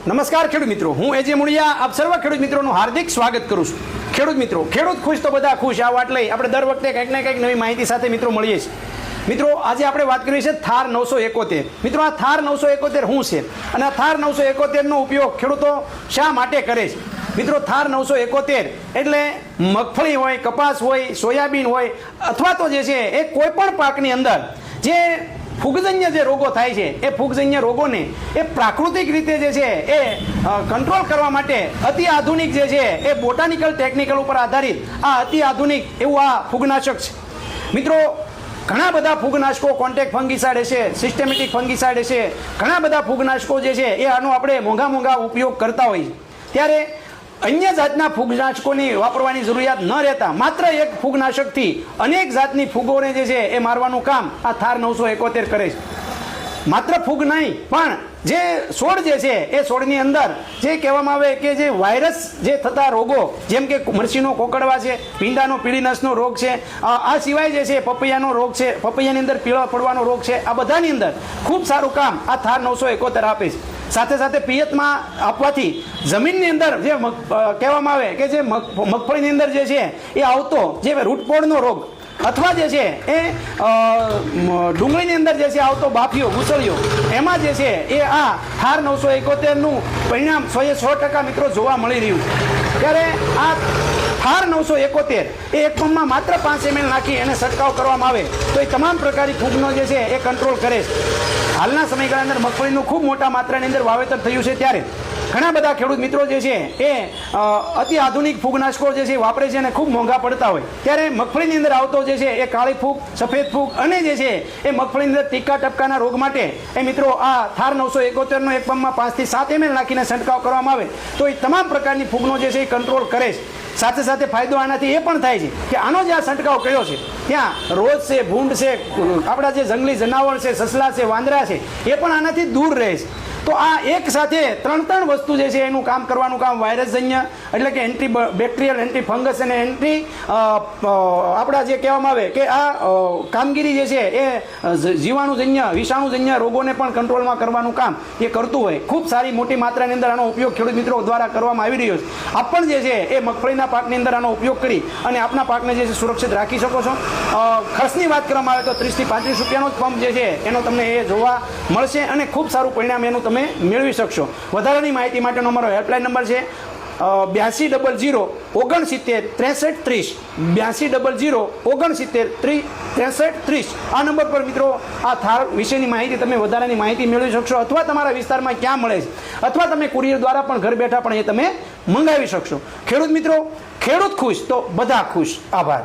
નમસ્કાર ખેડૂત મિત્રો, હું એજે મુળિયા આપ સર્વ ખેડૂત મિત્રોનું હાર્દિક સ્વાગત કરું છું। ખેડૂત મિત્રો, ખેડૂત ખુશ તો બધા ખુશ, આ વાત લઈ આપણે દર વખતે કંઈક ને કંઈક નવી માહિતી સાથે મિત્રો મળીએ છીએ। મિત્રો આજે આપણે વાત કરવી છે થાર 971। મિત્રો આ થાર 971 શું છે અને આ થાર 971 નો ઉપયોગ ખેડૂતો શા માટે કરે છે? મિત્રો થાર 971 એટલે મગફળી હોય, કપાસ હોય, સોયાબીન હોય અથવા તો જે છે એ કોઈ પણ પાકની અંદર જે ફૂગજન્ય જે રોગો થાય છે એ ફૂગજન્ય રોગોને એ પ્રાકૃતિક રીતે જે છે એ કંટ્રોલ કરવા માટે અતિ આધુનિક જે છે એ બોટાનિકલ ટેકનિકલ ઉપર આધારિત આ અતિ આધુનિક એવું આ ફૂગનાશક છે। મિત્રો ઘણા બધા ફૂગનાશકો કોન્ટેક્ટ ફંગીસાઇડ છે, સિસ્ટેમેટિક ફંગીસાઇડ છે, ઘણા બધા ફૂગનાશકો જે છે એ આનો આપણે મોંઘા ઉપયોગ કરતા હોઈએ, ત્યારે અન્ય જાતના ફૂગનાશકોની વાપરવાની જરૂરિયાત ન રહેતા માત્ર એક ફૂગનાશકથી અનેક જાતની ફૂગોને જે છે એ મારવાનું કામ આ થાર 971 કરે છે। માત્ર ફૂગ નહીં પણ જે છોડ જે છે એ છોડની અંદર જે કહેવામાં આવે કે જે વાયરસ જે થતા રોગો, જેમ કે મરસીનો કોકડવા છે, ભીંડાનો પીળીનસનો રોગ છે, આ સિવાય જે છે પપૈયાનો રોગ છે, પપૈયાની અંદર પીળો પડવાનો રોગ છે, આ બધાની અંદર ખૂબ સારું કામ આ થાર 971 આપે છે। સાથે સાથે પિયતમાં આપવાથી જમીનની અંદર જે કહેવામાં આવે કે જે મગફળીની અંદર જે છે એ આવતો જે રૂટપોળનો રોગ અથવા જે છે એ ડુંગળીની અંદર જે છે આવતો બાફિયો, ગુસળિયો, એમાં જે છે એ આ થાર 971નું પરિણામ 100% મિત્રો જોવા મળી રહ્યું છે। ત્યારે આ થાર 971 એ એક પંપમાં માત્ર 5 ml નાખી એને છંટકાવ કરવામાં આવે તો એ તમામ પ્રકારની ફૂગનો જે છે એ કંટ્રોલ કરે છે। હાલના સમયગાળા અંદર મગફળીનું ખૂબ મોટા માત્રાની અંદર વાવેતર થયું છે, ત્યારે ઘણા બધા ખેડૂત મિત્રો જે છે એ અતિ આધુનિક ફૂગનાશકો જે છે વાપરે છે અને ખૂબ મોંઘા પડતા હોય, ત્યારે મગફળીની અંદર આવતો જે છે એ કાળી ફૂગ, સફેદ ફૂગ અને જે છે એ મગફળીની અંદર ટીકા ટપકાના રોગ માટે એ મિત્રો આ થાર 971નો એક પંપમાં 5 થી 7 ml નાખીને છંટકાવ કરવામાં આવે તો એ તમામ પ્રકારની ફૂગનો જે છે એ કંટ્રોલ કરે છે। સાથે સાથે ફાયદો આનાથી એ પણ થાય છે કે આનો જે આ છંટકાવ કર્યો છે ત્યાં રોજ છે, ભૂંડ છે, આપણા જે જંગલી જનાવર છે, સસલા છે, વાંદરા છે, એ પણ આનાથી દૂર રહે છે। તો આ એક સાથે ત્રણ વસ્તુ જે છે એનું કામ કરવાનું કામ વાયરસજન્ય એટલે કે એન્ટી બેક્ટેરિયલ, એન્ટી ફંગસ અને એન્ટી આપણા જે કહેવામાં આવે કે આ કામગીરી જે છે એ જીવાણુજન્ય, વિષાણુજન્ય રોગોને પણ કંટ્રોલમાં કરવાનું કામ એ કરતું હોય। ખૂબ સારી મોટી માત્રાની અંદર આનો ઉપયોગ ખેડૂત મિત્રો દ્વારા કરવામાં આવી રહ્યો છે। આપ પણ જે છે એ મગફળીના પાકની અંદર આનો ઉપયોગ કરી અને આપના પાકને જે છે સુરક્ષિત રાખી શકો છો। ખર્ચની વાત કરવામાં આવે તો 30 થી 35 રૂપિયાનો જ પંપ જે છે એનો તમને એ જોવા મળશે અને ખૂબ સારું પરિણામ એનું તમે મેળવી શકશો। વધારાની માહિતી માટેનો અમારો હેલ્પલાઇન નંબર છે 8200 69 63 30 8200 69 63 30। આ નંબર પર મિત્રો આ થાર વિશેની માહિતી તમે વધારાની માહિતી મેળવી શકશો, અથવા તમારા વિસ્તારમાં ક્યાં મળે છે અથવા તમે કુરિયર દ્વારા પણ ઘર બેઠા પણ એ તમે મંગાવી શકશો। ખેડૂત મિત્રો, ખેડૂત ખુશ તો બધા ખુશ। આભાર।